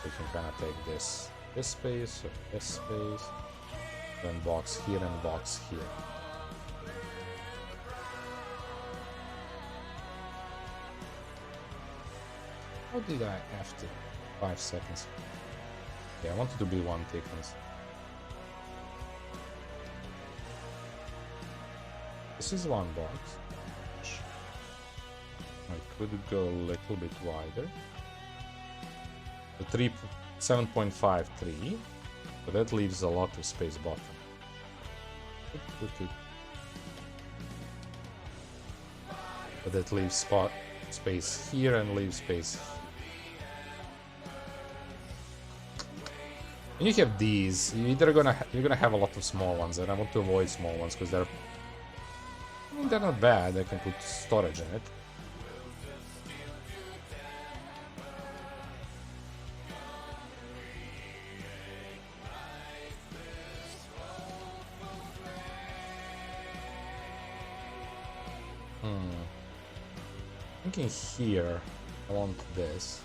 We can kind of take this space, or this space, then box here and box here. How did I have to? 5 seconds. Yeah, I wanted to be 1 thickness. This is 1 box. I could go a little bit wider. The 7.53, but that leaves a lot of space bottom. But that leaves space here and leaves space here. When you have these, you're gonna have a lot of small ones, and I want to avoid small ones because they're not bad. I can put storage in it. Thinking here, I want this.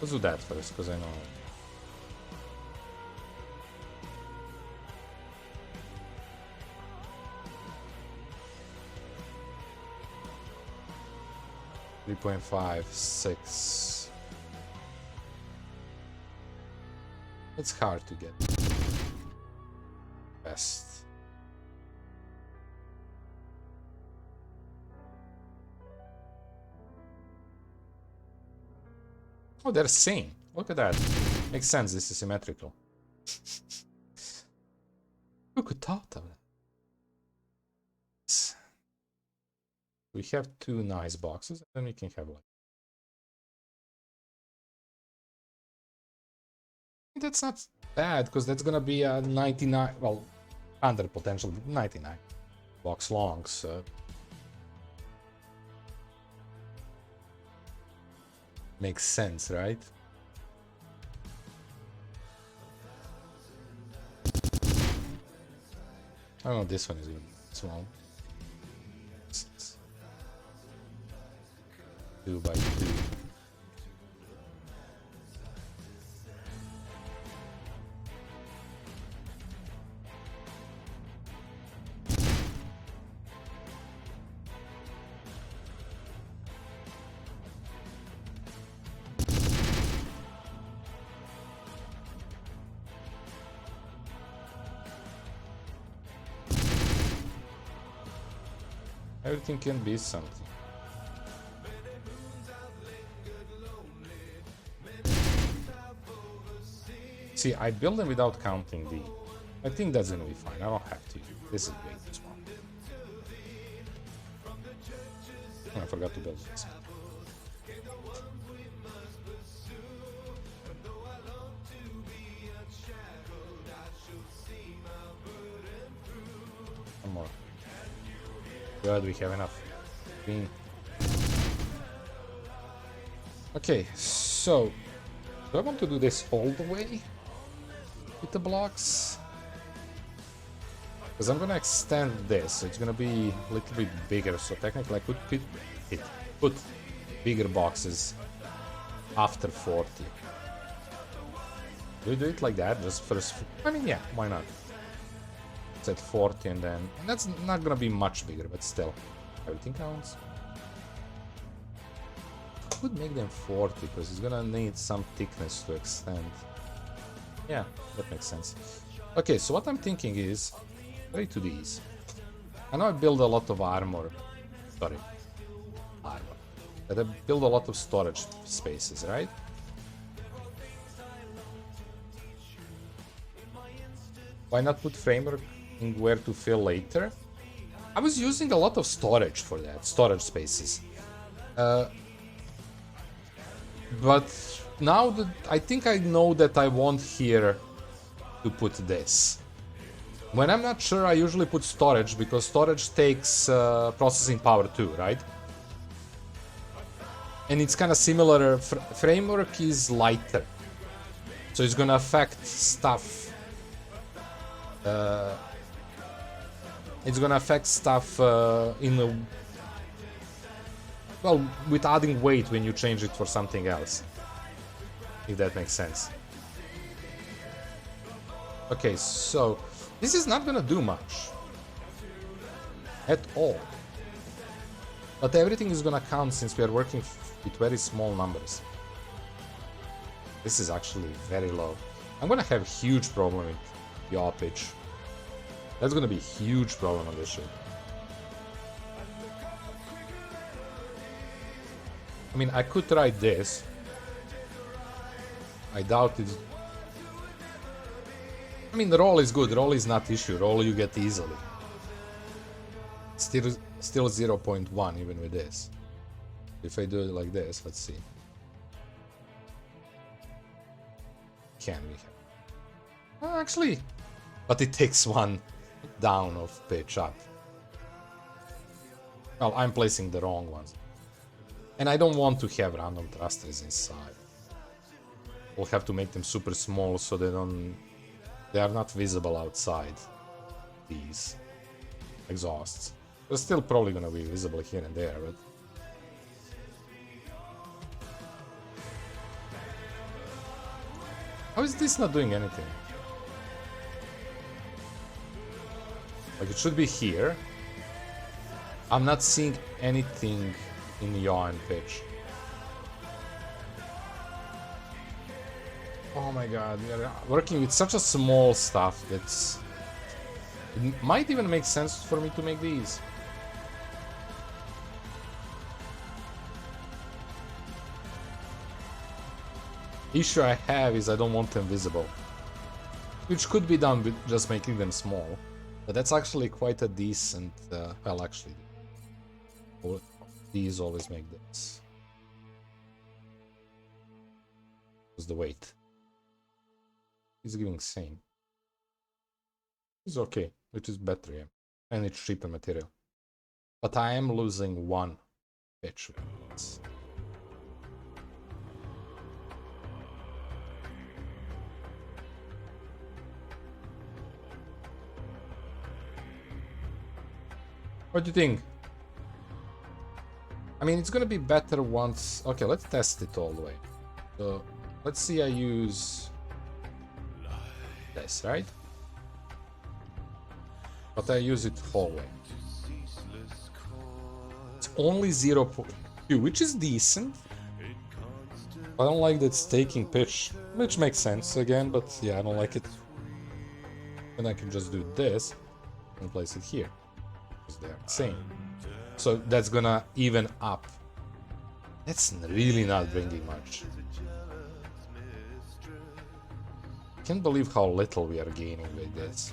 Let's do that first, because I know. .56. It's hard to get. Best. Oh, they're same. Look at that. Makes sense, this is symmetrical. Who could thought of that? We have 2 nice boxes, and then we can have like... That's not bad, because that's gonna be a 99... Well, 100 potential, 99 box long, so... Makes sense, right? I don't know, this one is even small. 2 by 2. Everything can be something. See, I build them without counting the... I think that's gonna be fine. I don't have to. This is way too small. I forgot to build this. One more. Good, we have enough. Green. Okay, so do I want to do this all the way with the blocks? Because I'm gonna extend this, so it's gonna be a little bit bigger. So technically, I could put bigger boxes after 40. Do we do it like that? Just first? I mean, yeah, why not? It's at 40 and then... And that's not gonna be much bigger, but still. Everything counts. I could make them 40, because it's gonna need some thickness to extend. Yeah, that makes sense. Okay, so what I'm thinking is... Try to these. I know I build a lot of armor. Sorry. Armor. That I build a lot of storage spaces, right? Why not put framework in where to fill later? I was using a lot of storage for that, storage spaces. But now that I think I know that I want here to put this. When I'm not sure, I usually put storage, because storage takes processing power too, right? And it's kind of similar. Framework is lighter, so it's gonna affect stuff. It's gonna affect stuff in Well, with adding weight when you change it for something else. If that makes sense. Okay, so this is not gonna do much. At all. But everything is gonna count since we are working with very small numbers. This is actually very low. I'm gonna have a huge problem with yaw pitch. That's gonna be a huge problem on this shit. I mean, I could try this. I doubt it. I mean, the roll is good. Roll is not issue. Roll you get easily. Still 0.1 even with this. If I do it like this, let's see. Can we have? Actually, but it takes one down of pitch up. Well, I'm placing the wrong ones. And I don't want to have random thrusters inside. We'll have to make them super small so they are not visible outside these exhausts. They're still probably gonna be visible here and there, but how is this not doing anything? Like, it should be here. I'm not seeing anything in yaw and pitch. Oh my god, we are working with such a small stuff that's... It might even make sense for me to make these. Issue I have is I don't want them visible. Which could be done with just making them small. But that's actually quite a decent... well, actually... These always make this. What's the weight? He's giving same. It's okay, which is better, yeah. And it's cheaper material. But I am losing one pitch. What do you think? I mean, it's gonna be better once... Okay, let's test it all the way. So, let's see I use... this, right? But I use it whole way. It's only 0.2, which is decent. I don't like that it's taking pitch, which makes sense again, but yeah, I don't like it. And I can just do this and place it here. Because they're the same. So that's gonna even up. That's really not bringing much. Can't believe how little we are gaining with this.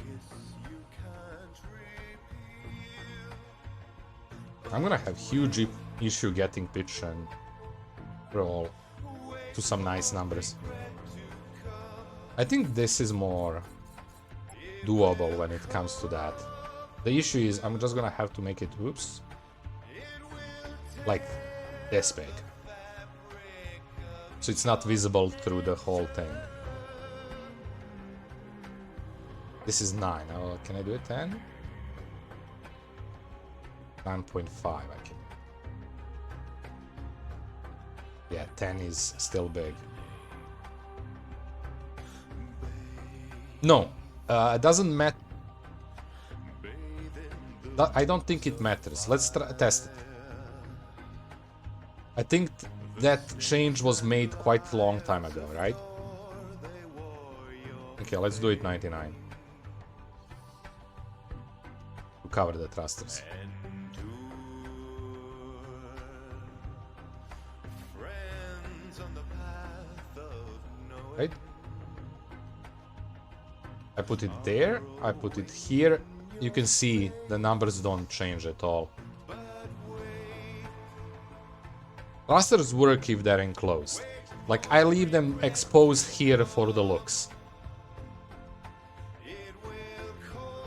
I'm gonna have huge issue getting pitch and roll to some nice numbers. I think this is more doable when it comes to that. The issue is I'm just gonna have to make it, oops, like this big. So it's not visible through the whole thing. This is 9. Oh, can I do it 10? 9.5 I can. Yeah, 10 is still big. No, it doesn't matter. I don't think it matters. Let's test it. I think that change was made quite a long time ago, right? Okay, let's do it 99. To cover the thrusters. Right? I put it there, I put it here. You can see the numbers don't change at all. Thrusters work if they're enclosed. Like, I leave them exposed here for the looks.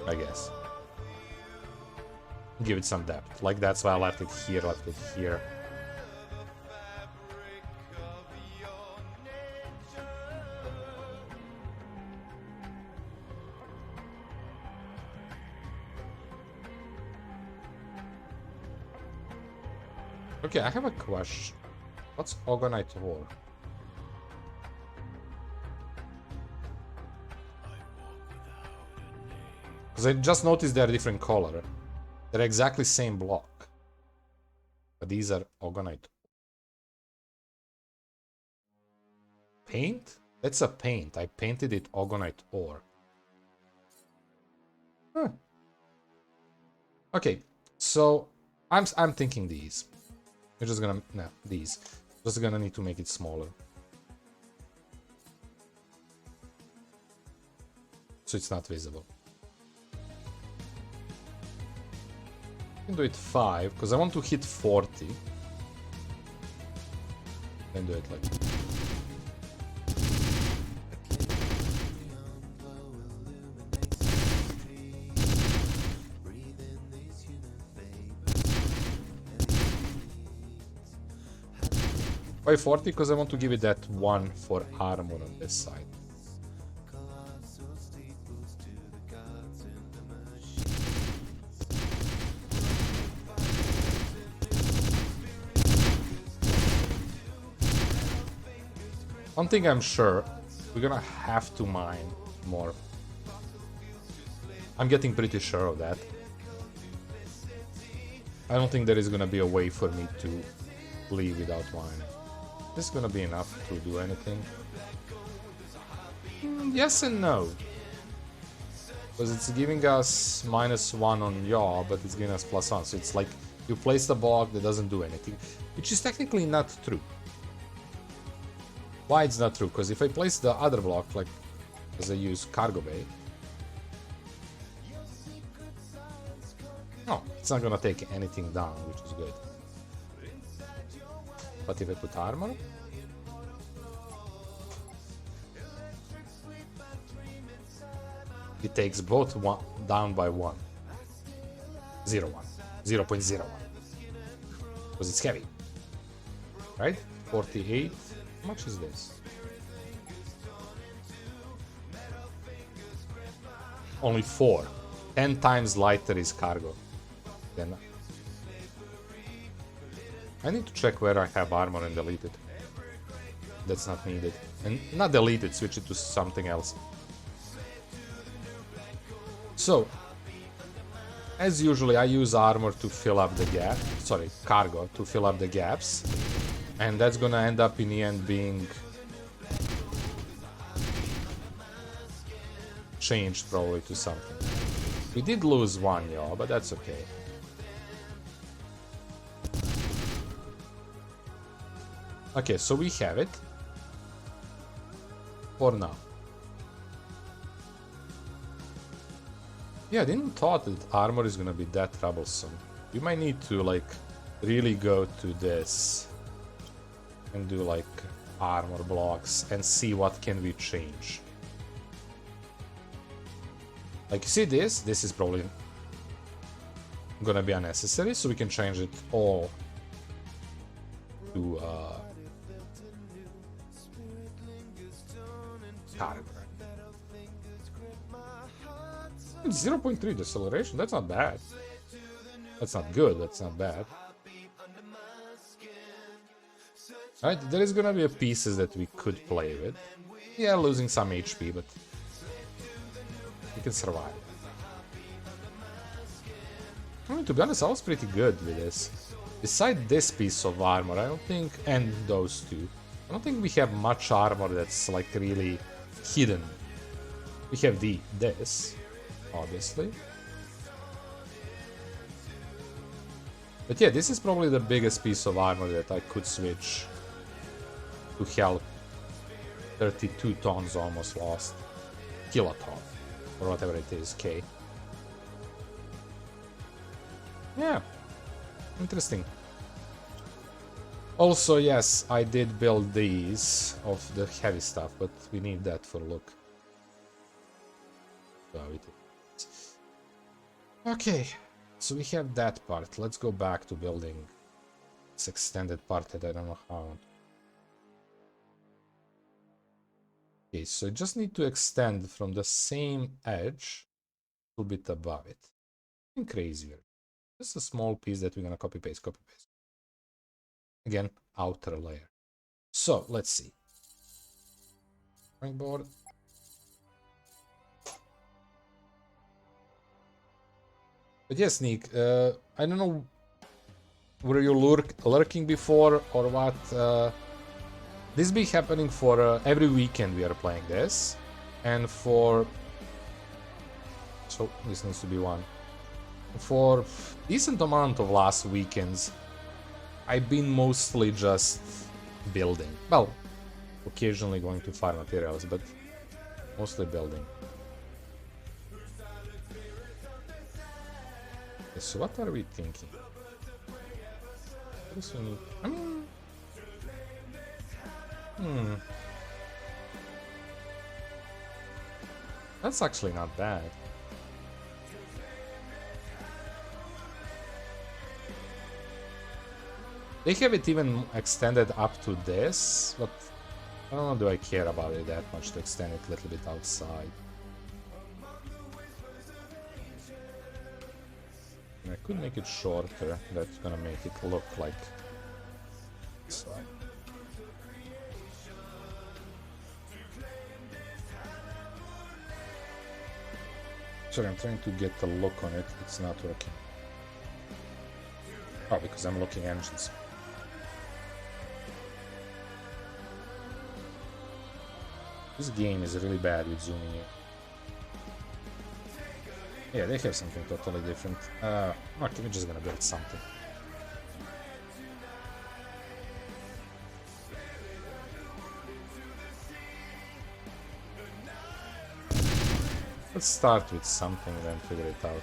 I guess. Give it some depth. Like, that's why I left it here, left it here. Okay, I have a question. What's Ogonite ore? Because I just noticed they're different color. They're exactly same block. But these are Ogonite. Paint? That's a paint. I painted it Ogonite ore. Huh. Okay, so I'm thinking these. We're just gonna these. Just gonna need to make it smaller. So it's not visible. I can do it 5, because I want to hit 40. Then do it like that. Why 40? Because I want to give it that 1 for armor on this side. One thing I'm sure, we're gonna have to mine more. I'm getting pretty sure of that. I don't think there is gonna be a way for me to leave without mining. This is gonna be enough to do anything. Yes and no. Because it's giving us -1 on yaw, but it's giving us +1. So it's like you place the block that doesn't do anything. Which is technically not true. Why it's not true? Because if I place the other block, like as I use cargo bay, no, it's not gonna take anything down, which is good. But if I put armor, it takes both down by 1. 0.1. 0.01. Because it's heavy. Right? 48. How much is this? Only 4. 10 times lighter is cargo. Then I need to check where I have armor and delete it. That's not needed. And not delete it, switch it to something else. So, as usually, I use armor to fill up the gap. Sorry, cargo to fill up the gaps. And that's gonna end up in the end being changed probably to something. We did lose 1 yaw, but that's okay. Okay, so we have it. For now. Yeah, I didn't thought that armor is gonna be that troublesome. We might need to, like, really go to this and do, like, armor blocks and see what can we change. Like, you see this? This is probably gonna be unnecessary, so we can change it all to cargo. 0.3 deceleration, that's not bad. That's not good, that's not bad. Right, there is gonna be pieces that we could play with. Yeah, losing some HP, but we can survive. I mean, to be honest, I was pretty good with this. Beside this piece of armor, I don't think, and those two, I don't think we have much armor that's like really hidden. We have this, obviously. But yeah, this is probably the biggest piece of armor that I could switch to help. 32 tons almost lost. Kiloton, or whatever it is, K. Yeah, interesting. Also, yes, I did build these of the heavy stuff, but we need that for look. So we did. Okay, so we have that part. Let's go back to building this extended part that I don't know how. Okay, so I just need to extend from the same edge a little bit above it. Nothing crazier. Just a small piece that we're gonna copy paste, copy paste. Again, outer layer. So let's see. Drawing board. But yes, Nick, I don't know, were you lurking before or what? This be happening for every weekend we are playing this, and for so this needs to be one. For decent amount of last weekends, I've been mostly just building. Well, occasionally going to farm materials, but mostly building. Okay, so what are we thinking? I mean, that's actually not bad. They have it even extended up to this, but I don't know, do I care about it that much to extend it a little bit outside. I could make it shorter, that's gonna make it look like so. Sorry, I'm trying to get the look on it, it's not working. Oh, because I'm looking engines. This game is really bad with zooming in. Yeah, they have something totally different. Okay, we're just gonna build something. Let's start with something, then figure it out.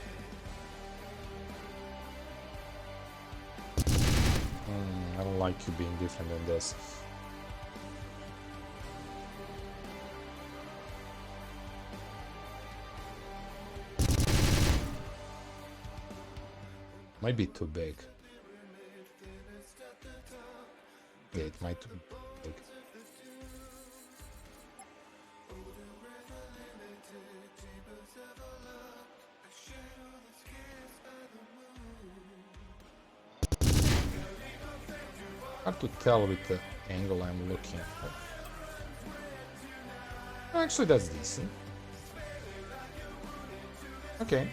I don't like you being different than this. Might be too big. Yeah, it might be big. Hard to tell with the angle I'm looking at. Actually, that's decent. Okay.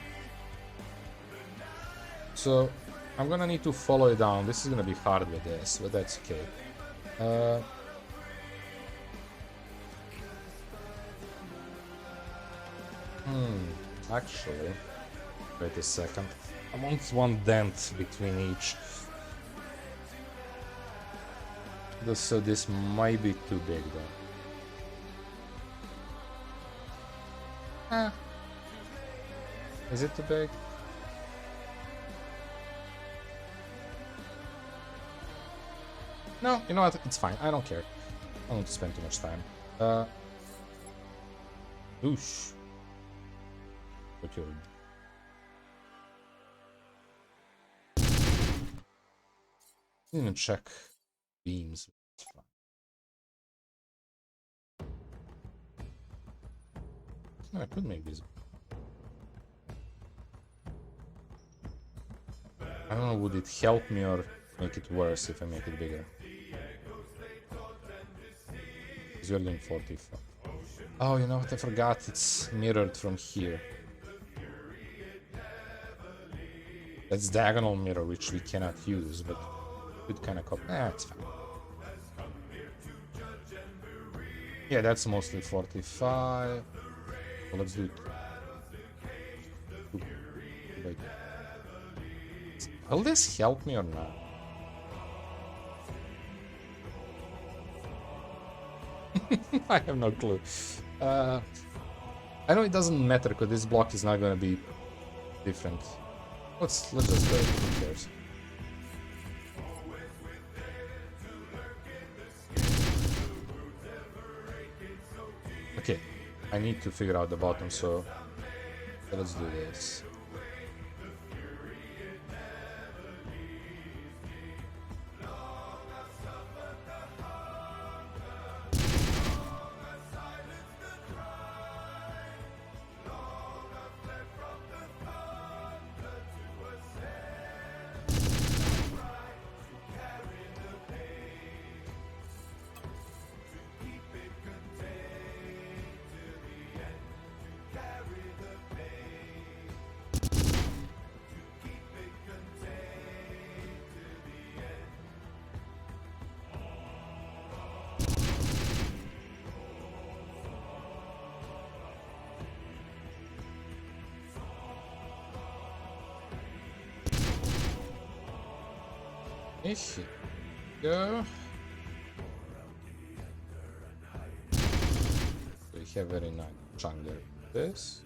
So, I'm gonna need to follow it down. This is gonna be hard with this, but that's okay. Actually, wait a second. I want one dent between each. So this might be too big though. Is it too big? No, you know what? It's fine. I don't care. I don't want to spend too much time. Oosh. What you're... Didn't check beams. No, I could make this. I don't know, would it help me or make it worse if I make it bigger? Because you're doing 45. Oh, you know what? I forgot. It's mirrored from here. That's diagonal mirror, which we cannot use, but it kind of copy. It's fine. Yeah, that's mostly 45. Well, let's do it. Wait. Will this help me or not? I have no clue. I know it doesn't matter because this block is not going to be different. Let's just go. Who cares? Okay, I need to figure out the bottom, so let's do this. Here we go. So we have very nice chunk there. This.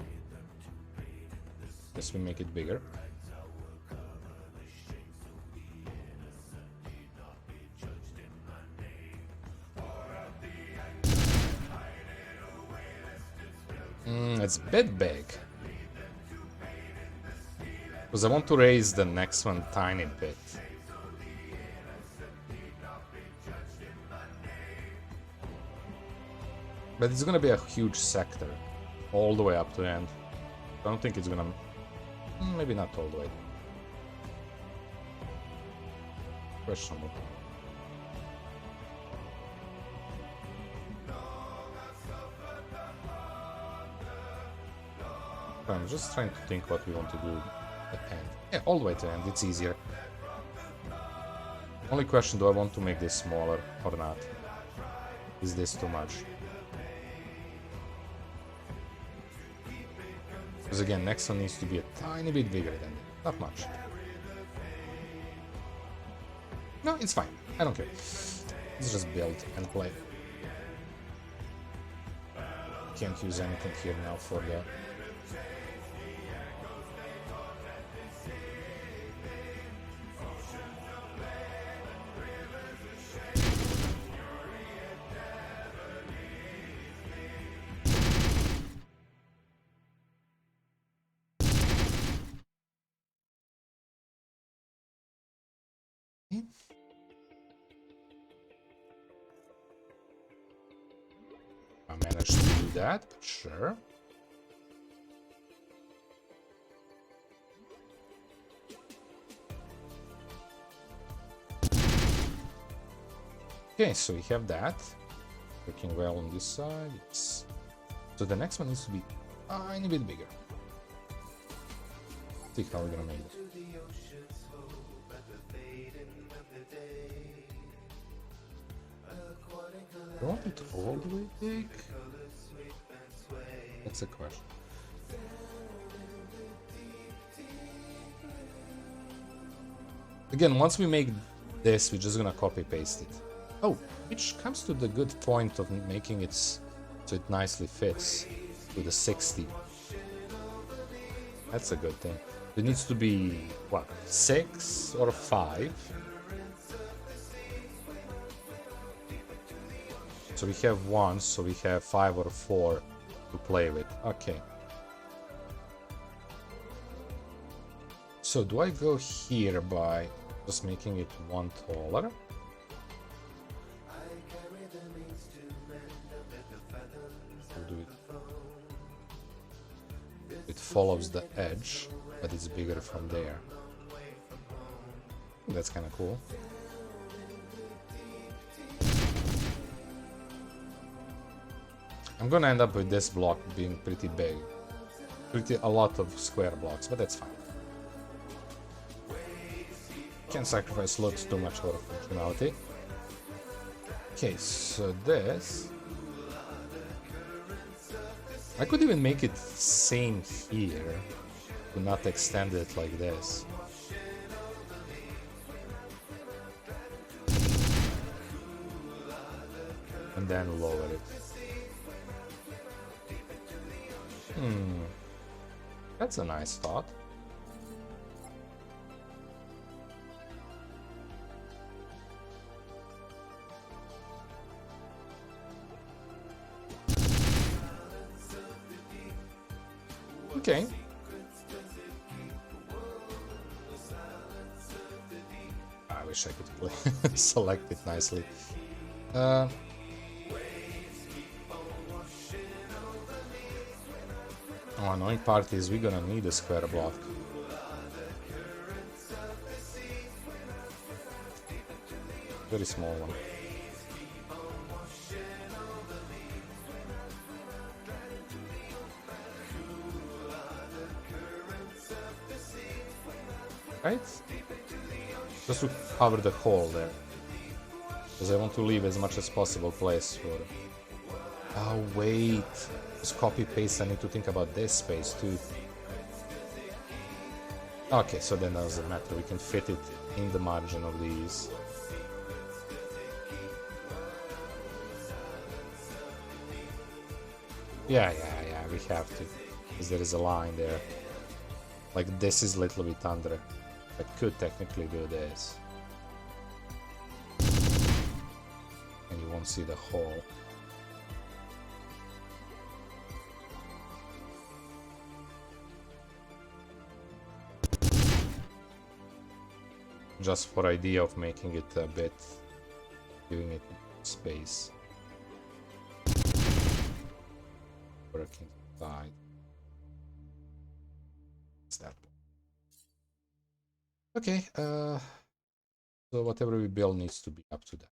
Guess we make it bigger. It's a bit big. Because I want to raise the next one tiny bit. But it's gonna be a huge sector. All the way up to the end. I don't think it's gonna... maybe not all the way. Questionable. I'm just trying to think what we want to do at the end. Yeah, all the way to the end, it's easier. Only question, do I want to make this smaller or not? Is this too much? Because again, next one needs to be a tiny bit bigger than it. Not much. No, it's fine. I don't care. Let's just build and play. Can't use anything here now for the... I managed to do that, but sure. Okay, so we have that. Working well on this side. Yes. So the next one needs to be a tiny bit bigger. See how we're gonna make it. Do I want it all the way big? That's a question. Again, once we make this, we're just gonna copy paste it. Oh, which comes to the good point of making it so it nicely fits to the 60. That's a good thing. It needs to be, what, 6 or 5? So we have 1, so we have 5 or 4 to play with. Okay. So do I go here by just making it 1 taller? We'll do it. It follows the edge, but it's bigger from there. That's kind of cool. I'm gonna end up with this block being pretty big. A lot of square blocks, but that's fine. Can't sacrifice loads too much for functionality. Okay, so this... I could even make it same here, to not extend it like this. And then lower it. That's a nice thought. Okay. I wish I could play select it nicely. Oh, annoying part is we're gonna need a square block. Very small one. Right? Just to cover the hole there. Because I want to leave as much as possible place for... Oh, wait. Just copy paste, I need to think about this space too. Okay, so then doesn't matter, we can fit it in the margin of these. Yeah, we have to, because there is a line there. Like, this is a little bit under. I could technically do this. And you won't see the hole. Just for idea of making it a bit, giving it space. Working side. That. Okay, so whatever we build needs to be up to that.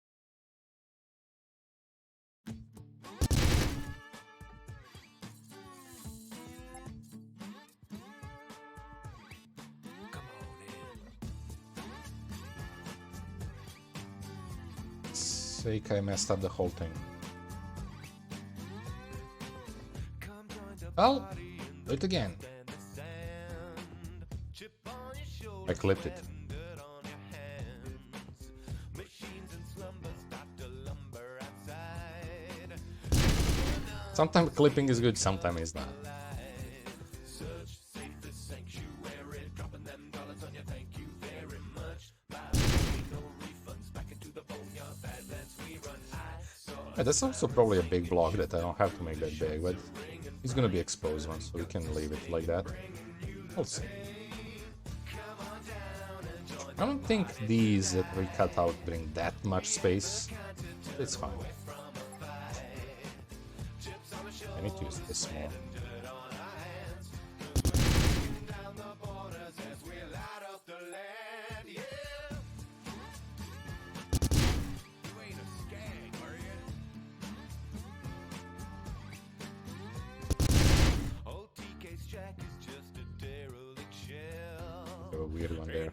Sake, I messed up the whole thing. Well, do it again. I clipped it. Sometimes clipping is good, sometimes it's not. Yeah, that's also probably a big block that I don't have to make that big, but it's gonna be exposed one, so we can leave it like that. We'll see. I don't think these that we cut out bring that much space. It's fine. I need to use this more. A weird one there.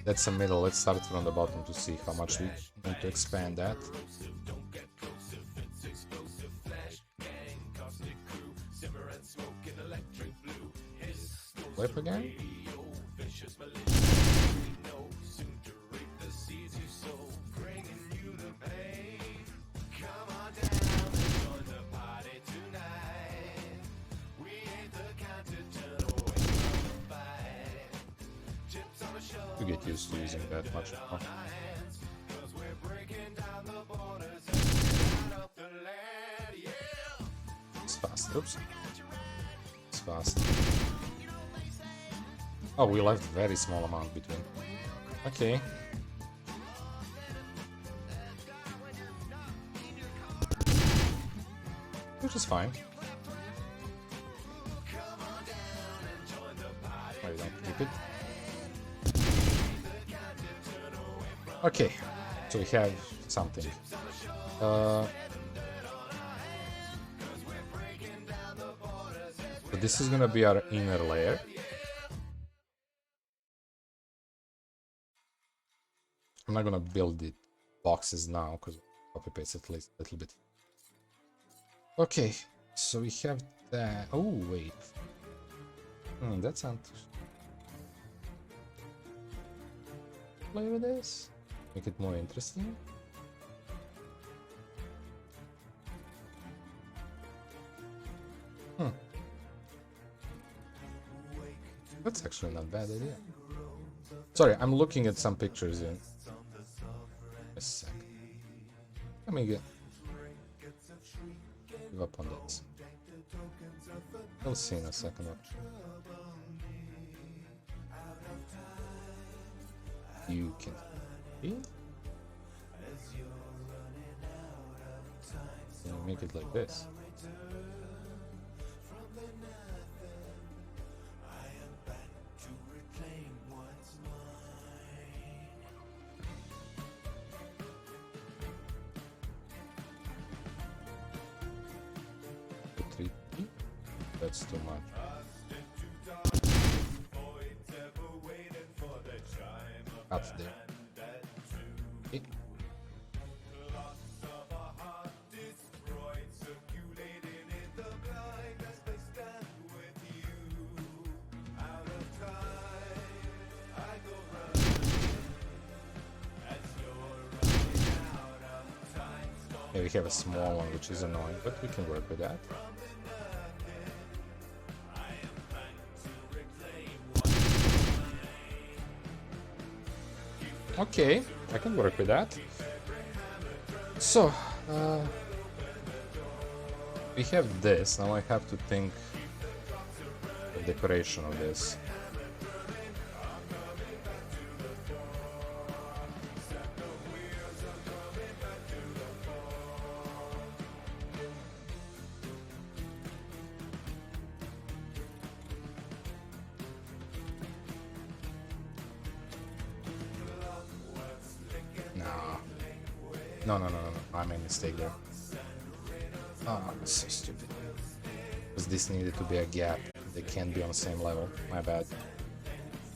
That's the middle. Let's start from the bottom to see how much we need to expand that. Flip again. To get used to using that much more. It's fast. Oops. It's fast. Oh, we left a very small amount between. Okay. Which is fine. I don't keep it. Okay, so we have something. So this is gonna be our inner layer. I'm not gonna build the boxes now because copy paste at least a little bit. Okay, so we have that. Oh wait, that's not. Play with this. Make it more interesting. That's actually not a bad idea. Sorry, I'm looking at some pictures in a sec. Let me give up on this. We'll see in a second. You can see? Can you make it like this? That's too much. Up there. Okay. Yeah, we have a small one, which is annoying, but we can work with that. Okay, I can work with that. So, we have this. Now I have to think of decoration of this. No, I made a mistake there. Oh, that's so stupid. Because this needed to be a gap. They can't be on the same level. My bad.